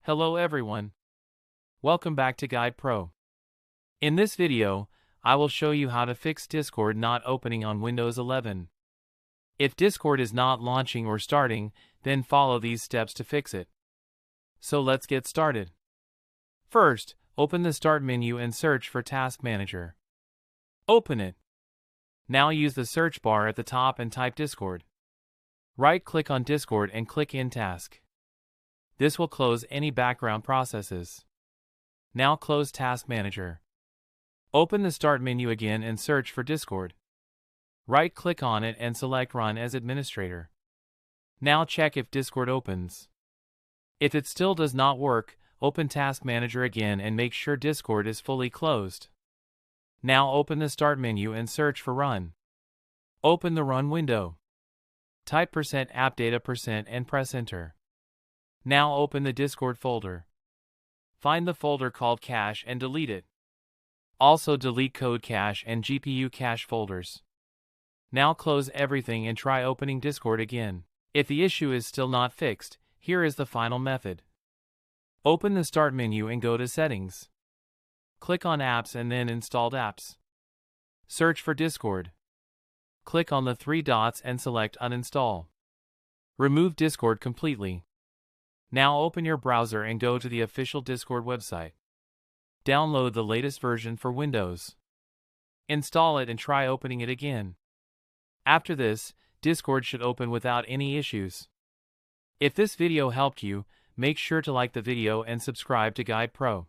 Hello everyone. Welcome back to Guide Pro. In this video, I will show you how to fix Discord not opening on Windows 11. If Discord is not launching or starting, then follow these steps to fix it. So let's get started. First, open the Start menu and search for Task Manager. Open it. Now use the search bar at the top and type Discord. Right-click on Discord and click In Task. This will close any background processes. Now close Task Manager. Open the Start menu again and search for Discord. Right-click on it and select Run as Administrator. Now check if Discord opens. If it still does not work, open Task Manager again and make sure Discord is fully closed. Now open the Start menu and search for Run. Open the Run window. Type %appdata% and press Enter. Now open the Discord folder. Find the folder called Cache and delete it. Also delete Code Cache and GPU Cache folders. Now close everything and try opening Discord again. If the issue is still not fixed, here is the final method. Open the Start menu and go to Settings. Click on Apps and then Installed Apps. Search for Discord. Click on the three dots and select Uninstall. Remove Discord completely. Now open your browser and go to the official Discord website. Download the latest version for Windows. Install it and try opening it again. After this, Discord should open without any issues. If this video helped you, make sure to like the video and subscribe to Guide Pro.